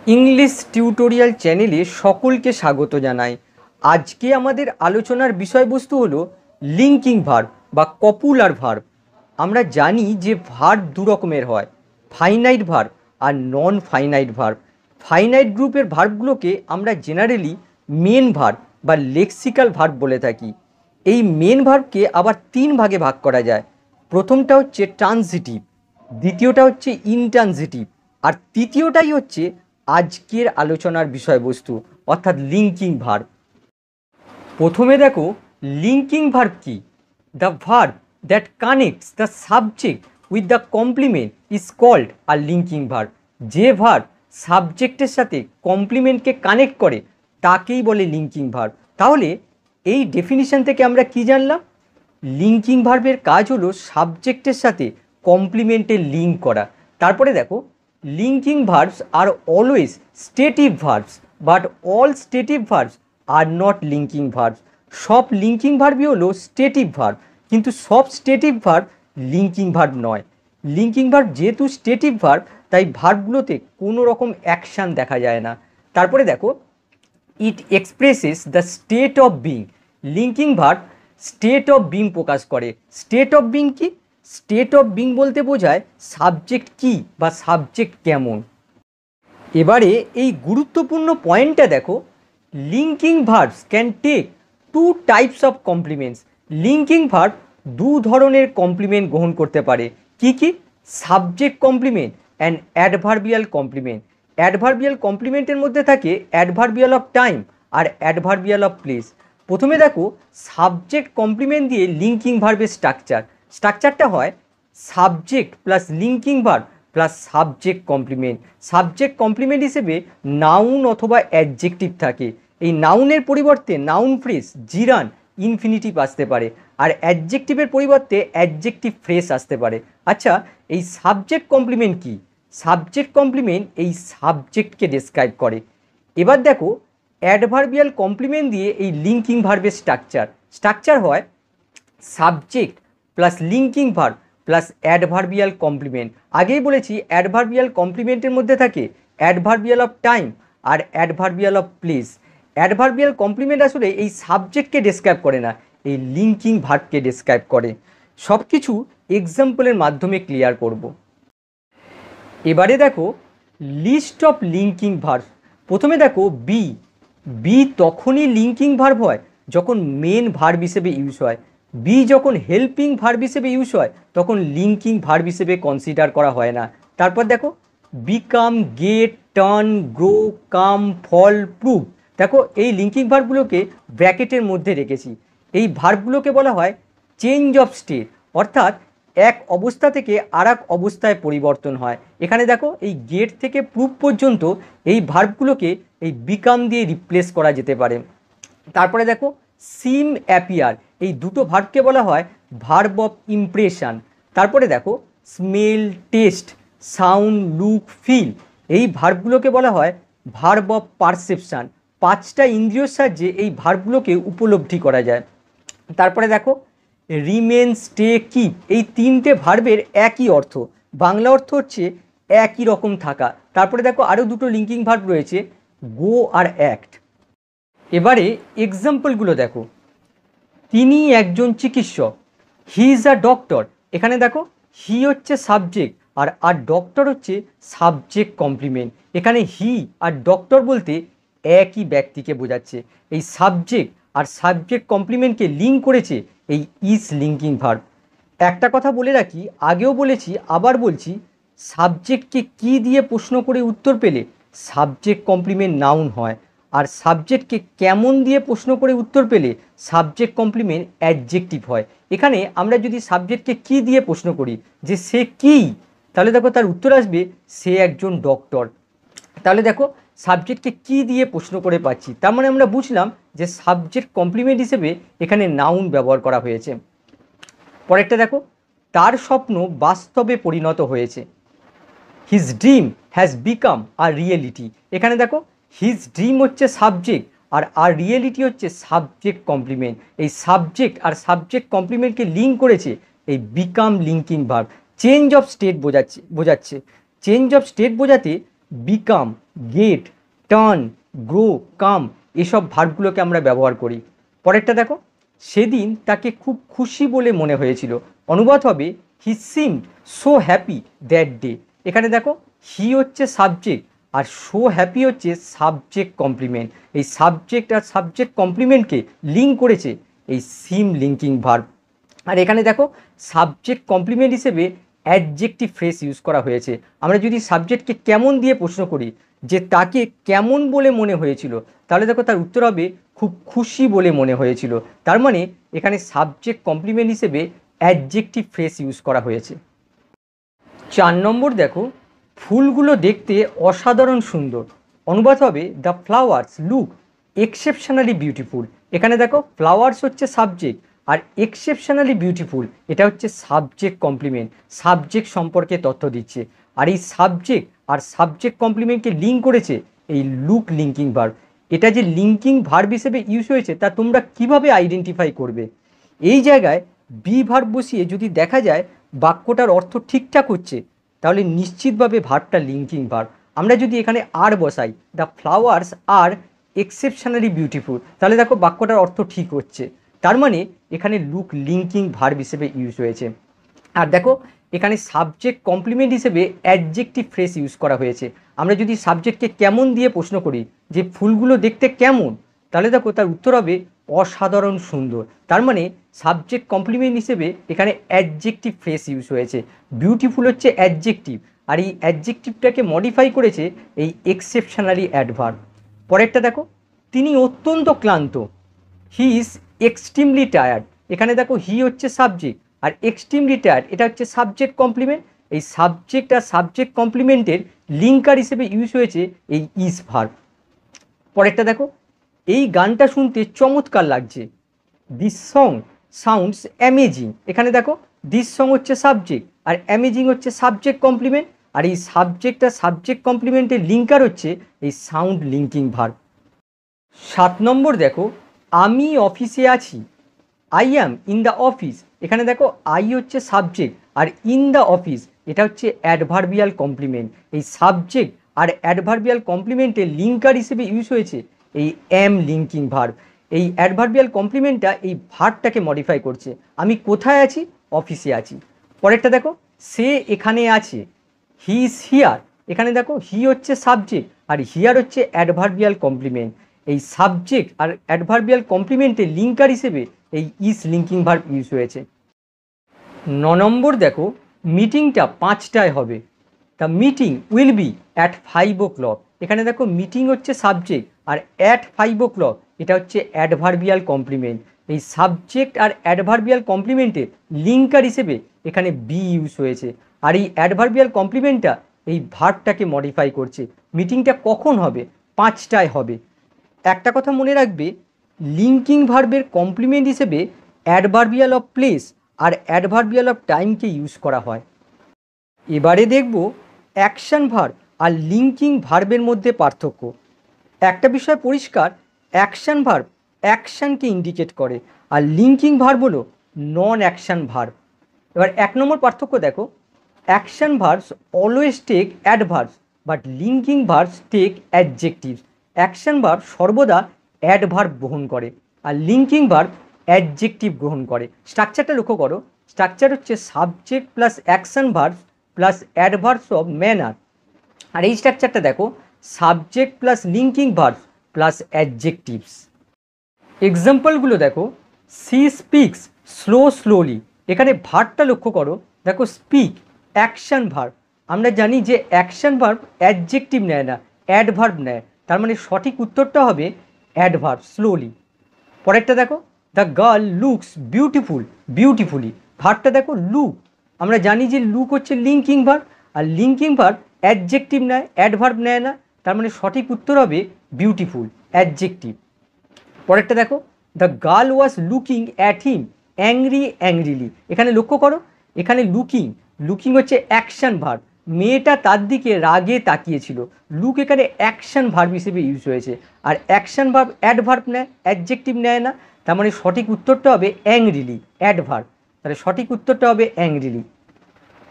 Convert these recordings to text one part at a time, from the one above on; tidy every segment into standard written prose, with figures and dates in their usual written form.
English tutorial চ্যানেলে সকলকে স্বাগত জানাই। আজকে আমাদের আলোচনার বিষয়বস্তু হলো লিঙ্কিং ভার্ব বা কপুলার ভার্ব। আমরা জানি যে ভার্ব দু রকমের হয়, ফাইনাইট ভার্ব আর নন ফাইনাইট ভার্ব। ফাইনাইট গ্রুপের ভার্বগুলোকে আমরা জেনারেলি মেন ভার্ব বা লেক্সিক্যাল ভার্ব বলে থাকি। এই মেন ভার্বকে আবার তিন ভাগে ভাগ করা যায়। প্রথমটা হচ্ছে ট্রানজিটিভ, দ্বিতীয়টা হচ্ছে ইনট্রানজিটিভ, আর তৃতীয়টাই হচ্ছে আজকের আলোচনার বিষয়বস্তু অর্থাৎ লিঙ্কিং ভার্ব। প্রথমে দেখো লিঙ্কিং ভার্ব কি। The verb that connects the subject with the complement is called আর লিঙ্কিং ভার্ব। যে ভার্ব সাবজেক্টের সাথে কমপ্লিমেন্টকে কানেক্ট করে তাকেই বলে লিঙ্কিং ভার্ব। তাহলে এই ডেফিনিশন থেকে আমরা কি জানলাম? লিঙ্কিং ভার্বের কাজ হলো সাবজেক্টের সাথে কমপ্লিমেন্টের লিঙ্ক করা। তারপরে দেখো linking verbs are always stative verbs, but all stative verbs are not linking verbs. সব লিঙ্কিং ভার্বই হলো স্টেটিভ ভার্ব, কিন্তু সব স্টেটিভ ভার্ব লিঙ্কিং ভার্ব নয়। লিঙ্কিং ভার্ব যেহেতু স্টেটিভ ভার্ব, তাই ভার্বগুলোতে কোনো রকম অ্যাকশান দেখা যায় না। তারপরে দেখো it expresses the state of being. Linking verb state of being প্রকাশ করে। স্টেট অফ বিং কি? স্টেট অফ বিং বলতে বোঝায় সাবজেক্ট কি বা সাবজেক্ট কেমন। এবারে এই গুরুত্বপূর্ণ পয়েন্টটা দেখো, linking verbs can take two types of complements. Linking verb দু ধরনের কমপ্লিমেন্ট গ্রহণ করতে পারে। কি কি? Subject complement and adverbial complement. Adverbial কমপ্লিমেন্টের মধ্যে থাকে অ্যাডভার্বিয়াল অফ টাইম আর অ্যাডভার্বিয়াল অফ প্লেস। প্রথমে দেখো সাবজেক্ট কমপ্লিমেন্ট দিয়ে লিঙ্কিং ভার্বের স্ট্রাকচারটা হয় subject plus linking verb plus subject complement. Subject complement হিসেবে নাউন অথবা অ্যাডজেক্টিভ থাকে। এই নাউনের পরিবর্তে নাউন ফ্রেজ, জিরান, ইনফিনিটিভ আসতে পারে, আর অ্যাডজেক্টিভের পরিবর্তে অ্যাডজেক্টিভ ফ্রেজ আসতে পারে। আচ্ছা, এই সাবজেক্ট কমপ্লিমেন্ট কি? সাবজেক্ট কমপ্লিমেন্ট এই সাবজেক্টকে ডেসক্রাইব করে। এবার দেখো অ্যাডভার্বিয়াল কমপ্লিমেন্ট দিয়ে এই লিঙ্কিং ভার্বের স্ট্রাকচার হয় subject plus linking verb plus adverbial complement. আগেই বলেছি অ্যাডভার্বিয়াল কমপ্লিমেন্টের মধ্যে থাকে অ্যাডভার্বিয়াল অফ টাইম আর adverbial of place. Adverbial complement আসলে এই সাবজেক্টকে ডেসক্রাইব করে না, এই লিঙ্কিং ভার্বকে ডেসক্রাইব করে। সব কিছু এক্সাম্পলের মাধ্যমে ক্লিয়ার করব। এবারে দেখো লিস্ট অফ লিঙ্কিং ভার্ব। প্রথমে দেখো বি। বি তখনই লিঙ্কিং ভার্ব হয় যখন মেন ভার্ব হিসেবে ইউজ হয়। বি যখন হেল্পিং ভার্ব হিসেবে ইউজ হয় তখন লিঙ্কিং ভার্ব হিসেবে কনসিডার করা হয় না। তারপর দেখো বিকাম, গেট, টার্ন, গ্রো, কাম, ফল, প্রুভ। দেখো এই লিঙ্কিং ভার্বগুলোকে ব্র্যাকেটের মধ্যে রেখেছি। এই ভার্বগুলোকে বলা হয় চেঞ্জ অফ স্টেট, অর্থাৎ এক অবস্থা থেকে আর এক অবস্থায় পরিবর্তন হয়। এখানে দেখো এই গেট থেকে প্রুভ পর্যন্ত এই ভার্বগুলোকে এই বিকাম দিয়ে রিপ্লেস করা যেতে পারে। তারপরে দেখো সিম, অ্যাপিয়ার, এই দুটো ভার্বকে বলা হয় ভার্ব অফ ইমপ্রেশন। তারপরে দেখো smell, taste, sound, look, feel, এই ভার্বগুলোকে বলা হয় ভার্ব অফ পারসেপশান। পাঁচটা ইন্দ্রিয়র সাহায্যে এই ভার্বগুলোকে উপলব্ধি করা যায়। তারপরে দেখো রিমেন, স্টে, কিপ, এই তিনটে ভার্বের একই অর্থ, বাংলা অর্থ হচ্ছে একই রকম থাকা। তারপরে দেখো আরও দুটো লিঙ্কিং ভার্ব রয়েছে, গো আর অ্যাক্ট। এবারে এক্সাম্পলগুলো দেখো, তিনি একজন চিকিৎসক, হি ইজ আ ডক্টর। এখানে দেখো হি হচ্ছে সাবজেক্ট আর ডক্টর হচ্ছে সাবজেক্ট কমপ্লিমেন্ট। এখানে হি আর ডক্টর বলতে একই ব্যক্তিকে বোঝাচ্ছে। এই সাবজেক্ট আর সাবজেক্ট কমপ্লিমেন্টকে লিঙ্ক করেছে এই ইজ লিঙ্কিং ভার্ব। একটা কথা বলে রাখি, আগেও বলেছি আবার বলছি, সাবজেক্টকে কি দিয়ে প্রশ্ন করে উত্তর পেলে সাবজেক্ট কমপ্লিমেন্ট নাউন হয়, আর সাবজেক্টকে কেমন দিয়ে প্রশ্ন করে উত্তর পেলে সাবজেক্ট কমপ্লিমেন্ট অ্যাডজেক্টিভ হয়। এখানে আমরা যদি সাবজেক্টকে কি দিয়ে প্রশ্ন করি যে সে কি, তাহলে দেখো তার উত্তর আসবে সে একজন ডক্টর। তাহলে দেখো সাবজেক্টকে কি দিয়ে প্রশ্ন করে পাচ্ছি, তার মানে আমরা বুঝলাম যে সাবজেক্ট কমপ্লিমেন্ট হিসেবে এখানে নাউন ব্যবহার করা হয়েছে। পরেরটা দেখো, তার স্বপ্ন বাস্তবে পরিণত হয়েছে, his dream has become a reality. এখানে দেখো হিজ ড্রিম হচ্ছে সাবজেক্ট আর রিয়েলিটি হচ্ছে সাবজেক্ট কমপ্লিমেন্ট। এই সাবজেক্ট আর সাবজেক্ট কমপ্লিমেন্টকে লিঙ্ক করেছে এই become linking verb. Change of state বোঝাচ্ছে। চেঞ্জ অফ স্টেট বোঝাতে বিকাম, গেট, টার্ন, গ্রো, কাম এসব ভার্বগুলোকে আমরা ব্যবহার করি। পরেরটা দেখো, সেদিন তাকে খুব খুশি বলে মনে হয়েছিল। অনুবাদ হবে he seemed so happy that day. এখানে দেখো হি হচ্ছে সাবজেক্ট আর সো হ্যাপি হচ্ছে সাবজেক্ট কমপ্লিমেন্ট। এই সাবজেক্ট আর সাবজেক্ট কমপ্লিমেন্টকে লিঙ্ক করেছে এই সিম লিঙ্কিং ভার্ব। আর এখানে দেখো সাবজেক্ট কমপ্লিমেন্ট হিসেবে অ্যাডজেক্টিভ ফ্রেজ ইউজ করা হয়েছে। আমরা যদি সাবজেক্টকে কেমন দিয়ে প্রশ্ন করি যে তাকে কেমন বলে মনে হয়েছিল, তাহলে দেখো তার উত্তর হবে খুব খুশি বলে মনে হয়েছিল। তার মানে এখানে সাবজেক্ট কমপ্লিমেন্ট হিসেবে অ্যাডজেক্টিভ ফ্রেজ ইউজ করা হয়েছে। 4 নম্বর দেখো, ফুলগুলো দেখতে অসাধারণ সুন্দর। অনুবাদ হবে the flowers look exceptionally beautiful. এখানে দেখো ফ্লাওয়ার্স হচ্ছে সাবজেক্ট আর এক্সেপশনালি বিউটিফুল এটা হচ্ছে সাবজেক্ট কমপ্লিমেন্ট, সাবজেক্ট সম্পর্কে তথ্য দিচ্ছে। আর এই সাবজেক্ট আর সাবজেক্ট কমপ্লিমেন্টকে লিঙ্ক করেছে এই লুক লিঙ্কিং ভার্ব। এটা যে লিঙ্কিং ভার্ব হিসেবে ইউজ হয়েছে তা তোমরা কিভাবে আইডেন্টিফাই করবে? এই জায়গায় বি ভার্ব বসিয়ে যদি দেখা যায় বাক্যটার অর্থ ঠিকঠাক হচ্ছে, তাহলে নিশ্চিতভাবে ভার্বটা লিঙ্কিং ভার্ব। আমরা যদি এখানে আর বসাই, the flowers are exceptionally beautiful, তাহলে দেখো বাক্যটার অর্থ ঠিক হচ্ছে। তার মানে এখানে লুক লিঙ্কিং ভার্ব হিসেবে ইউজ হয়েছে। আর দেখো এখানে সাবজেক্ট কমপ্লিমেন্ট হিসেবে অ্যাডজেক্টিভ ফ্রেজ ইউজ করা হয়েছে। আমরা যদি সাবজেক্টকে কেমন দিয়ে প্রশ্ন করি যে ফুলগুলো দেখতে কেমন, তাহলে দেখো তার উত্তর হবে অসাধারণ সুন্দর। তার মানে সাবজেক্ট কমপ্লিমেন্ট হিসেবে এখানে অ্যাডজেক্টিভ ফ্রেজ ইউজ হয়েছে। বিউটিফুল হচ্ছে অ্যাডজেক্টিভ আর এই অ্যাডজেক্টিভটাকে মডিফাই করেছে এই এক্সেপশনালি অ্যাডভার্ব। পরেরটা দেখো, তিনি অত্যন্ত ক্লান্ত, হি ইজ এক্সট্রিমলি টায়ার্ড। এখানে দেখো হি হচ্ছে সাবজেক্ট আর এক্সট্রিমলি টায়ার্ড এটা হচ্ছে সাবজেক্ট কমপ্লিমেন্ট। এই সাবজেক্ট আর সাবজেক্ট কমপ্লিমেন্টের লিঙ্কার হিসেবে ইউজ হয়েছে এই ইজ ভার্ব। পরেরটা দেখো, এই গানটা শুনতে চমৎকার লাগছে, দিস সং সাউন্ডস অ্যামেজিং। এখানে দেখো দিস সং হচ্ছে সাবজেক্ট আর অ্যামেজিং হচ্ছে সাবজেক্ট কমপ্লিমেন্ট। আর এই সাবজেক্ট আর সাবজেক্ট কমপ্লিমেন্টের লিঙ্কার হচ্ছে এই সাউন্ড লিঙ্কিং ভার্ব। 7 নম্বর দেখো, আমি অফিসে আছি, I am in the office. এখানে দেখো আই হচ্ছে সাবজেক্ট আর ইন দ্য অফিস এটা হচ্ছে অ্যাডভার্বিয়াল কমপ্লিমেন্ট। এই সাবজেক্ট আর অ্যাডভার্বিয়াল কমপ্লিমেন্টের লিঙ্কার হিসেবে ইউজ হয়েছে এই অ্যাম লিঙ্কিং ভার্ব। এই অ্যাডভার্বিয়াল কমপ্লিমেন্টটা এই ভার্বটাকে মডিফাই করছে। আমি কোথায় আছি? অফিসে আছি। পরেরটা দেখো, সে এখানে আছে, হি ইজ হিয়ার। এখানে দেখো হি হচ্ছে সাবজেক্ট আর হিয়ার হচ্ছে অ্যাডভার্বিয়াল কমপ্লিমেন্ট। এই সাবজেক্ট আর অ্যাডভার্বিয়াল কমপ্লিমেন্টের লিঙ্কার হিসেবে এই ইজ লিঙ্কিং ভার্ব ইউজ হয়েছে। 9 নম্বর দেখো, মিটিংটা 5টায় হবে, the meeting will be at 5 o'clock। এখানে দেখো মিটিং হচ্ছে সাবজেক্ট আর অ্যাট 5 o'clock এটা হচ্ছে অ্যাডভার্বিয়াল কমপ্লিমেন্ট। এই সাবজেক্ট আর অ্যাডভার্বিয়াল কমপ্লিমেন্টের লিঙ্কার হিসেবে এখানে বি ইউজ হয়েছে। আর এই অ্যাডভার্বিয়াল কমপ্লিমেন্টটা এই ভার্বটাকে মডিফাই করছে। মিটিংটা কখন হবে? 5টায় হবে। একটা কথা মনে রাখবে, লিঙ্কিং ভার্বের কমপ্লিমেন্ট হিসেবে অ্যাডভার্বিয়াল অফ প্লেস আর অ্যাডভার্বিয়াল অফ টাইমকে ইউজ করা হয়। এবারে দেখব অ্যাকশন ভার্ব আর লিঙ্কিং ভার্বের মধ্যে পার্থক্য। একটা বিষয় পরিষ্কার, অ্যাকশন ভার্ব অ্যাকশানকে ইন্ডিকেট করে আর লিঙ্কিং ভার্ব হলো নন অ্যাকশন ভার্ব। এবার 1 নম্বর পার্থক্য দেখো, action verbs always take adverbs but linking verbs take adjectives. Action verb সর্বদা অ্যাডভার্ব গ্রহণ করে আর লিঙ্কিং ভার্ব অ্যাডজেক্টিভ গ্রহণ করে। স্ট্রাকচারটা লক্ষ্য করো, স্ট্রাকচার হচ্ছে subject plus action verb plus adverbs of manner. আর এই স্ট্রাকচারটা দেখো subject plus linking verb plus adjectives. এক্সাম্পলগুলো দেখো, সি স্পিক্স স্লোলি। এখানে ভার্বটা লক্ষ্য করো, দেখো স্পিক অ্যাকশন ভার্ব। আমরা জানি যে অ্যাকশন ভার্ব অ্যাডজেক্টিভ নেয় না, অ্যাডভার্ব নেয়। তার মানে সঠিক উত্তরটা হবে অ্যাডভার্ব স্লোলি। পরেরটা দেখো, দ্য গার্ল লুকস বিউটিফুলি। ভার্বটা দেখো লুক। আমরা জানি যে লুক হচ্ছে লিঙ্কিং ভার্ব আর লিঙ্কিং ভার্ব অ্যাডজেক্টিভ নেয়, অ্যাডভার্ব নেয় না। তার মানে সঠিক উত্তর হবে বিউটিফুল অ্যাডজেক্টিভ। পরেরটা দেখো, the girl was looking at him angrily. এখানে লক্ষ্য করো, এখানে লুকিং হচ্ছে অ্যাকশন ভার্ব। মেয়েটা তার দিকে রাগে তাকিয়েছিল। লুক এখানে অ্যাকশন ভার্ব হিসেবে ইউজ হয়েছে আর অ্যাকশন ভার্ব অ্যাডভার্ব নেয়, অ্যাডজেক্টিভ নেয় না। তার মানে সঠিক উত্তরটা হবে অ্যাংরিলি অ্যাডভার্ব। তাহলে সঠিক উত্তরটা হবে অ্যাংরিলি।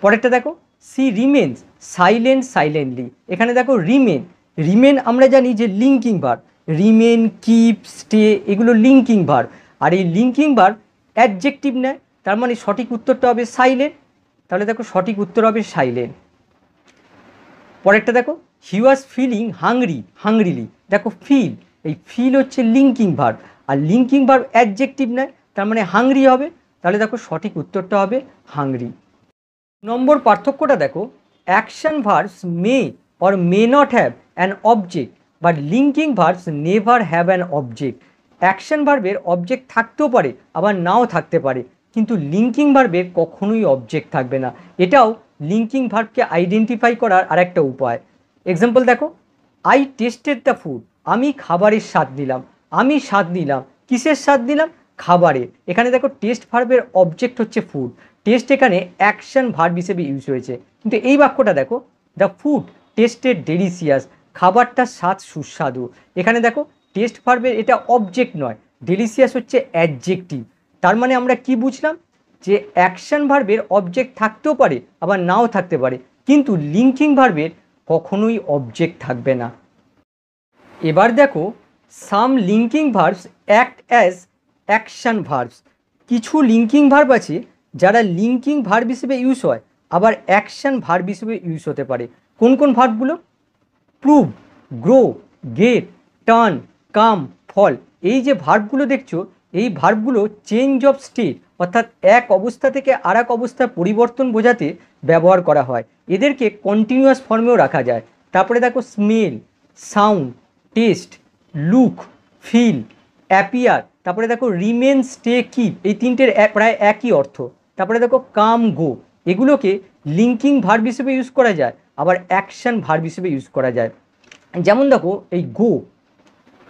পরেরটা দেখো, সি রিমেন্স সাইলেন্ট সাইলেন্টলি। এখানে দেখো রিমেন, রিমেন আমরা জানি যে linking verb, remain, keep, stay এগুলো লিঙ্কিং ভার্ব। আর এই লিঙ্কিং ভার্ব অ্যাডজেক্টিভ নেয়, তার মানে সঠিক উত্তরটা হবে সাইলেন্ট। তাহলে দেখো সঠিক উত্তর হবে সাইলেন্ট। পরেরটা দেখো, হি ওয়াজ ফিলিং হাংরি হাংরিলি। দেখো ফিল, এই ফিল হচ্ছে লিঙ্কিং ভার্ব, আর লিঙ্কিং ভার্ব অ্যাডজেক্টিভ নেয়, তার মানে হাংরি হবে। তাহলে দেখো সঠিক উত্তরটা হবে হাংরি। নম্বর পার্থক্যটা দেখো, action verbs May or may not have an object, but linking verbs never have an object. Action ভার্বের অবজেক্ট থাকতেও পারে আবার নাও থাকতে পারে, কিন্তু লিঙ্কিং ভার্বের কখনোই অবজেক্ট থাকবে না। এটাও লিঙ্কিং ভার্বকে আইডেন্টিফাই করার আরেকটা উপায়। এক্সাম্পল দেখো, আই টেস্টেড দ্য ফুড, আমি খাবারের স্বাদ নিলাম। আমি স্বাদ নিলাম, কিসের স্বাদ নিলাম? খাবারের। এখানে দেখো টেস্ট ভার্বের অবজেক্ট হচ্ছে ফুড, টেস্ট এখানে অ্যাকশন ভার্ব হিসেবে ইউজ হয়েছে। কিন্তু এই বাক্যটা দেখো, দ্য ফুড টেস্টেড ডেলিসিয়াস, খাবারটার স্বাদ সুস্বাদু। এখানে দেখো টেস্ট ভার্বের এটা অবজেক্ট নয়, ডেলিসিয়াস হচ্ছে অ্যাডজেক্টিভ। তার মানে আমরা কি বুঝলাম? যে অ্যাকশন ভার্বের অবজেক্ট থাকতেও পারে আবার নাও থাকতে পারে, কিন্তু লিঙ্কিং ভার্বের কখনোই অবজেক্ট থাকবে না। এবার দেখো, some linking verbs act as action verbs. কিছু লিঙ্কিং ভার্ব আছে যারা লিঙ্কিং ভার্ব হিসেবে ইউজ হয়, আবার অ্যাকশন ভার্ব হিসেবে ইউজ হতে পারে। কোন কোন ভার্বগুলো? প্রুভ, গ্রো, গেট, টার্ন, কাম, ফল। এই যে ভার্বগুলো দেখছো, এই ভার্বগুলো চেঞ্জ অফ স্টেট, অর্থাৎ এক অবস্থা থেকে আর এক অবস্থার পরিবর্তন বোঝাতে ব্যবহার করা হয়। এদেরকে কন্টিনিউয়াস ফর্মেও রাখা যায়। তারপরে দেখো smell, sound, taste, look, feel, appear. তারপরে দেখো রিমেন, স্টে, কিপ, এই তিনটের প্রায় একই অর্থ। তারপরে দেখো কাম, গো, এগুলোকে লিঙ্কিং ভার্ব হিসেবে ইউজ করা যায়, আবার অ্যাকশন ভার্ব হিসেবে ইউজ করা যায়। যেমন দেখো এই গো,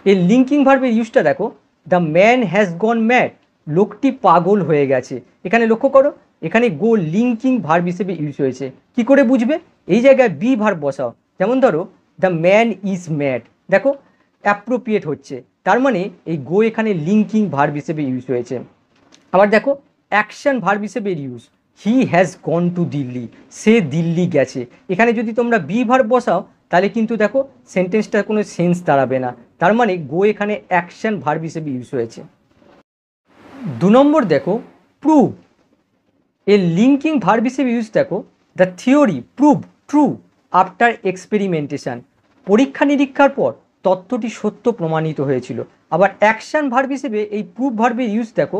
এই লিঙ্কিং ভার্বের ইউজটা দেখো, the man has gone mad, লোকটি পাগল হয়ে গেছে। এখানে লক্ষ্য করো, এখানে গো লিঙ্কিং ভার্ব হিসেবে ইউজ হয়েছে। কি করে বুঝবে? এই জায়গায় বি ভার্ব বসাও। যেমন ধরো দ্য ম্যান ইজ ম্যাড, দেখো অ্যাপ্রোপ্রিয়েট হচ্ছে, তার মানে এই গো এখানে লিঙ্কিং ভার্ব হিসেবে ইউজ হয়েছে। আবার দেখো অ্যাকশন ভার্ব হিসেবে use, he has gone to Delhi, সে দিল্লি গেছে। এখানে যদি তোমরা বি ভার্ব বসাও তাহলে কিন্তু দেখো সেন্টেন্সটার কোনো সেন্স দাঁড়াবে না, তার মানে গো এখানে অ্যাকশন ভার্ব হিসেবে ইউজ হয়েছে। 2 নম্বর দেখো, প্রুভ, এর লিঙ্কিং ভার্ব হিসেবে ইউজ দেখো, the theory prove true after experimentation, পরীক্ষা নিরীক্ষার পর তত্ত্বটি সত্য প্রমাণিত হয়েছিল। আবার অ্যাকশন ভার্ব হিসেবে এই প্রুভ ভার্বের ইউজ দেখো,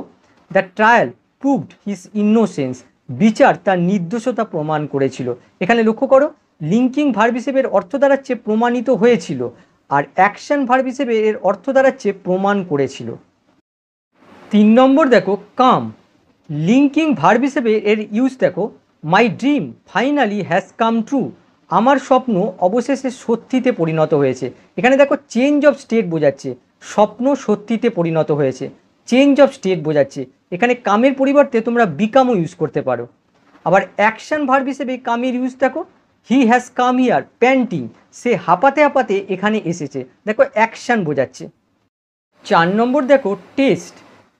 the trial proved his innocence, বিচার তার নির্দোষতা প্রমাণ করেছিল। এখানে লক্ষ্য করো, লিঙ্কিং ভার্ব হিসেবে এর অর্থ দাঁড়াচ্ছে প্রমাণিত হয়েছিল, আর অ্যাকশন ভার্ব হিসেবে এর অর্থ দাঁড়াচ্ছে প্রমাণ করেছিল। 3 নম্বর দেখো, কাম, লিঙ্কিং ভার্ব হিসেবে এর ইউজ দেখো, my dream finally has come true, আমার স্বপ্ন অবশেষে সত্যিতে পরিণত হয়েছে। এখানে দেখো চেঞ্জ অফ স্টেট বোঝাচ্ছে, স্বপ্ন সত্যিতে পরিণত হয়েছে, চেঞ্জ অফ স্টেট বোঝাচ্ছে। এখানে কামের পরিবর্তে তোমরা বিকামও ইউজ করতে পারো। আবার অ্যাকশন ভার্ব হিসেবে কামের ইউজ দেখো, he has come here panting, সে হাঁপাতে হাঁপাতে এখানে এসেছে, দেখো অ্যাকশন বোঝাচ্ছে। 4 নম্বর দেখো, টেস্ট,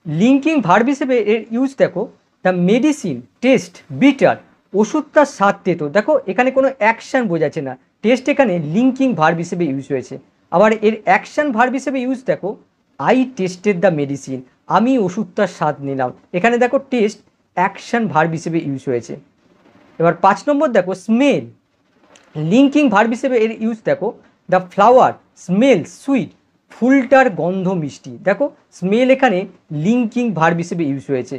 লিঙ্কিং ভার্ব হিসেবে এর ইউজ দেখো, দ্য মেডিসিন টেস্ট বিটার, ওষুধটার স্বাদ তেতো। দেখো এখানে কোনো অ্যাকশন বোঝাচ্ছে না, টেস্ট এখানে লিঙ্কিং ভার্ব হিসেবে ইউজ হয়েছে। আবার এর অ্যাকশন ভার্ব হিসেবে ইউজ দেখো, আই টেস্টেড দ্য মেডিসিন, আমি ওষুধটার স্বাদ নিলাম। এখানে দেখো টেস্ট অ্যাকশন ভার্ব হিসেবে ইউজ হয়েছে। এবার 5 নম্বর দেখো, স্মেল, লিঙ্কিং ভার্ব হিসেবে এর ইউজ দেখো, দ্য ফ্লাওয়ার স্মেল সুইট, ফুলটার গন্ধ মিষ্টি। দেখো স্মেল এখানে লিঙ্কিং ভার্ব হিসেবে ইউজ হয়েছে।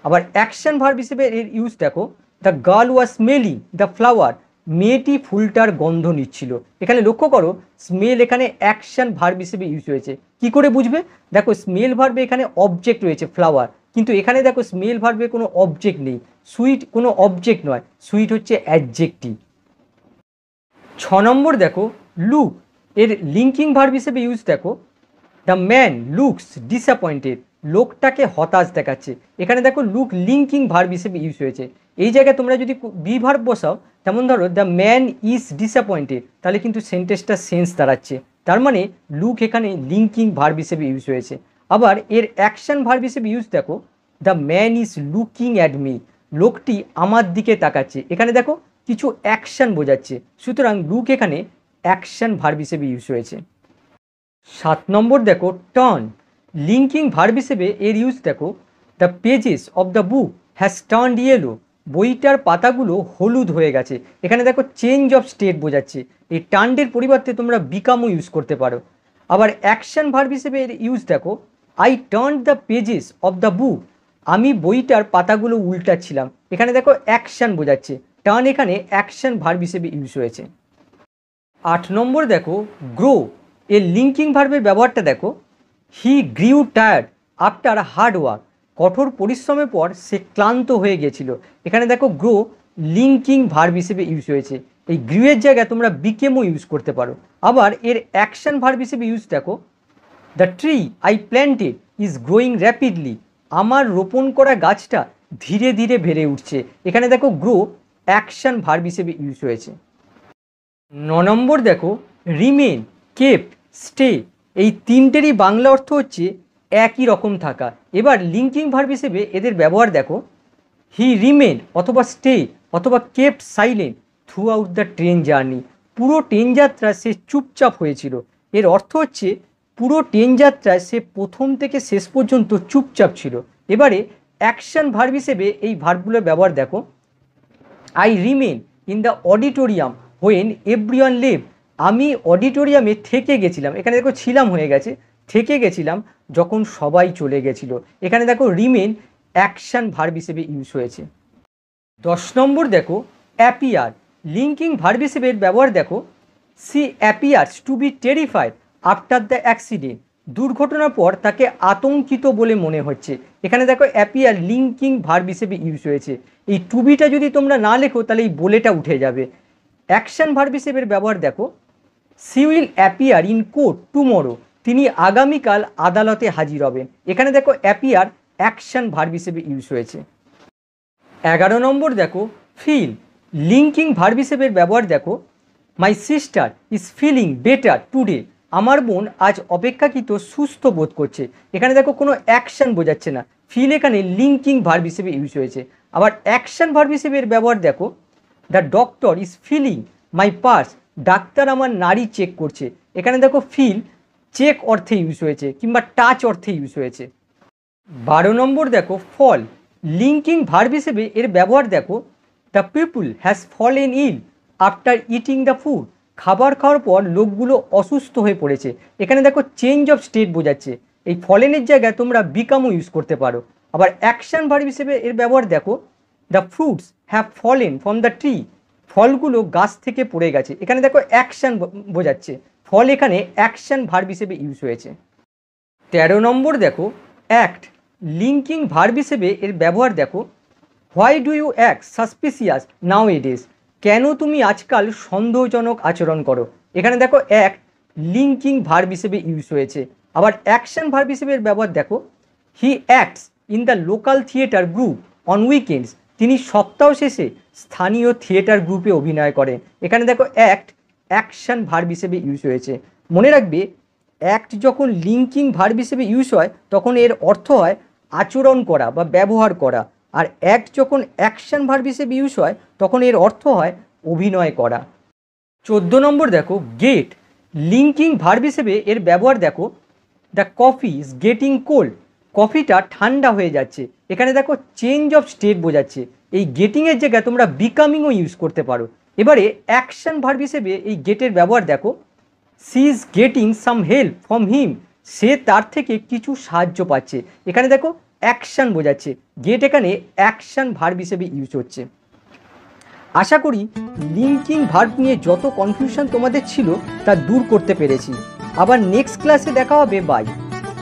আবার অ্যাকশন ভার্ব হিসেবে এর ইউজ দেখো, the girl was smelling the flower, মেয়েটি ফুলটার গন্ধ নিচ্ছিল। এখানে লক্ষ্য করো, স্মেল এখানে অ্যাকশন ভার্ব হিসেবে ইউজ হয়েছে। কি করে বুঝবে? দেখো স্মেল ভার্বে এখানে অবজেক্ট রয়েছে ফ্লাওয়ার, কিন্তু এখানে দেখো স্মেল ভার্বে কোনো অবজেক্ট নেই। সুইট কোনো অবজেক্ট নয়, সুইট হচ্ছে অ্যাডজেক্টিভ। 6 নম্বর দেখো, লুক, এর লিঙ্কিং ভার্ব হিসেবে ইউজ দেখো, দ্য ম্যান লুকস ডিসঅ্যাপয়েন্টেড, লোকটাকে হতাশ দেখাচ্ছে। এখানে দেখো লুক লিঙ্কিং ভার্ব হিসেবে ইউজ হয়েছে। এই জায়গায় তোমরা যদি বি ভার্ব বসাও, তেমন ধরো দ্য ম্যান ইজ ডিসঅ্যাপয়েন্টেড, তাহলে কিন্তু সেন্টেন্সটা সেন্স দাঁড়াচ্ছে, তার মানে লুক এখানে লিঙ্কিং ভার্ব হিসেবে ইউজ হয়েছে। আবার এর অ্যাকশন ভার্ব হিসেবে ইউজ দেখো, the man is looking at me, লোকটি আমার দিকে তাকাচ্ছে। এখানে দেখো কিছু অ্যাকশান বোঝাচ্ছে, সুতরাং লুক এখানে অ্যাকশান ভার্ব হিসেবে ইউজ হয়েছে। 7 নম্বর দেখো টার্ন, লিঙ্কিং ভার্ব হিসেবে এর ইউজ দেখো, the pages of the book has turned yellow, বইটার পাতাগুলো হলুদ হয়ে গেছে। এখানে দেখো চেঞ্জ অফ স্টেট বোঝাচ্ছে, এই টার্নডের পরিবর্তে তোমরা বিকামও ইউজ করতে পারো। আবার অ্যাকশান ভার্ব হিসেবে এর ইউজ দেখো, I turned the pages of the book, আমি বইটার পাতাগুলো উল্টাচ্ছিলাম। এখানে দেখো অ্যাকশান বোঝাচ্ছে, টার্ন এখানে অ্যাকশান ভার্ব হিসেবে ইউজ হয়েছে। 8 নম্বর দেখো গ্রো, এর লিঙ্কিং ভার্বের ব্যবহারটা দেখো, he grew tired after hard work, কঠোর পরিশ্রমের পর সে ক্লান্ত হয়ে গেছিল। এখানে দেখো গ্রো লিঙ্কিং ভার্ব হিসেবে ইউজ হয়েছে, এই গ্রিউয়ের জায়গায় তোমরা বিকেমও ইউজ করতে পারো। আবার এর অ্যাকশন ভার্ব হিসেবে ইউজ দেখো, the tree I planted is growing rapidly, আমার রোপণ করা গাছটা ধীরে ধীরে বেড়ে উঠছে। এখানে দেখো গ্রো অ্যাকশন ভার্ব হিসেবে ইউজ হয়েছে। 9 নম্বর দেখো রিমেন, কেপ্ট, স্টে, এই তিনটেরই বাংলা অর্থ হচ্ছে একই রকম থাকা। এবার লিঙ্কিং ভার্ব হিসেবে এদের ব্যবহার দেখো, হি রিমেন অথবা স্টে অথবা kept silent through out the train journey, পুরো ট্রেন যাত্রা সে চুপচাপ হয়েছিল। এর অর্থ হচ্ছে পুরো ট্রেন যাত্রায় সে প্রথম থেকে শেষ পর্যন্ত চুপচাপ ছিল। এবারে অ্যাকশন ভার্ব হিসেবে এই ভার্বগুলোর ব্যবহার দেখো, I remain in the auditorium when everyone Lev, আমি অডিটোরিয়ামে থেকে গেছিলাম। এখানে দেখো ছিলাম হয়ে গেছে, থেকে গেছিলাম যখন সবাই চলে গেছিল। এখানে দেখো রিমেন অ্যাকশন ভার্ব হিসেবে ইউজ হয়েছে। 10 নম্বর দেখো অ্যাপিয়ার, লিঙ্কিং ভার্ব হিসেবে এর ব্যবহার দেখো, she appears to be terrified after the accident, দুর্ঘটনার পর তাকে আতঙ্কিত বলে মনে হচ্ছে। এখানে দেখো অ্যাপিয়ার লিঙ্কিং ভার্ব হিসেবে ইউজ হয়েছে, এই টু বিটা যদি তোমরা না লেখো তাহলে এই বলেটা উঠে যাবে। অ্যাকশন ভার্ব হিসেবে এর ব্যবহার দেখো, she will appear in court tomorrow, তিনি আগামীকাল আদালতে হাজির হবেন। এখানে দেখো অ্যাপিয়ার অ্যাকশন ভার্ব হিসেবে ইউজ হয়েছে। 11 নম্বর দেখো ফিল, লিঙ্কিং ভার্ব হিসেবে এর ব্যবহার দেখো, my sister is feeling better today, আমার বোন আজ অপেক্ষাকৃত সুস্থ বোধ করছে। এখানে দেখো কোনো অ্যাকশন বোঝাচ্ছে না, ফিল এখানে লিঙ্কিং ভার্ব হিসেবে ইউজ হয়েছে। আবার অ্যাকশন ভার্ব হিসেবে এর ব্যবহার দেখো, the doctor is feeling my pulse, ডাক্তার আমার নাড়ি চেক করছে। এখানে দেখো ফিল চেক অর্থে ইউজ হয়েছে কিংবা টাচ অর্থে ইউজ হয়েছে। 12 নম্বর দেখো ফল, লিঙ্কিং ভার্ব হিসেবে এর ব্যবহার দেখো, the people has fallen ill after eating the food, খাবার খাওয়ার পর লোকগুলো অসুস্থ হয়ে পড়েছে। এখানে দেখো চেঞ্জ অফ স্টেট বোঝাচ্ছে, এই ফলেনের জায়গায় তোমরা বিকামও ইউজ করতে পারো। আবার অ্যাকশন ভার্ব হিসেবে এর ব্যবহার দেখো, the fruits have fallen from the tree, ফলগুলো গাছ থেকে পড়ে গেছে। এখানে দেখো অ্যাকশন বোঝাচ্ছে, ফল এখানে অ্যাকশন ভার্ব হিসেবে ইউজ হয়েছে। 13 নম্বর দেখো অ্যাক্ট, লিঙ্কিং ভার্ব হিসেবে এর ব্যবহার দেখো, why do you act suspicious nowadays, কেন তুমি আজকাল সন্দেহজনক আচরণ করো। এখানে দেখো অ্যাক্ট লিঙ্কিং ভার্ব হিসেবে ইউজ হয়েছে। আবার অ্যাকশন ভার্ব হিসেবে এর ব্যবহার দেখো, he acts in the local theatre group on weekends, তিনি সপ্তাহ শেষে স্থানীয় থিয়েটার গ্রুপে অভিনয় করেন। এখানে দেখো অ্যাক্ট অ্যাকশন ভার্ব হিসেবে ইউজ হয়েছে। মনে রাখবে অ্যাক্ট যখন লিঙ্কিং ভার্ব হিসেবে ইউজ হয় তখন এর অর্থ হয় আচরণ করা বা ব্যবহার করা, আর অ্যাক্ট যখন অ্যাকশন ভার্ব হিসেবে ইউজ হয় তখন এর অর্থ হয় অভিনয় করা। 14 নম্বর দেখো গেট, লিঙ্কিং ভার্ব হিসেবে এর ব্যবহার দেখো, the coffee is getting cold, কফিটা ঠান্ডা হয়ে যাচ্ছে। এখানে দেখো চেঞ্জ অফ স্টেট বোঝাচ্ছে, এই গেটিংয়ের জায়গায় তোমরা বিকামিংও ইউজ করতে পারো। এবারে অ্যাকশন ভার্ব হিসেবে এই গেটের ব্যবহার দেখো, she is getting some help from him, সে তার থেকে কিছু সাহায্য পাচ্ছে। এখানে দেখো অ্যাকশন বোঝাচ্ছে, গেট এখানে অ্যাকশন ভার্ব হিসেবে ইউজ হচ্ছে। আশা করি লিঙ্কিং ভার্ব নিয়ে যত কনফিউশন তোমাদের ছিল তা দূর করতে পেরেছি। আবার নেক্সট ক্লাসে দেখা হবে, বাই।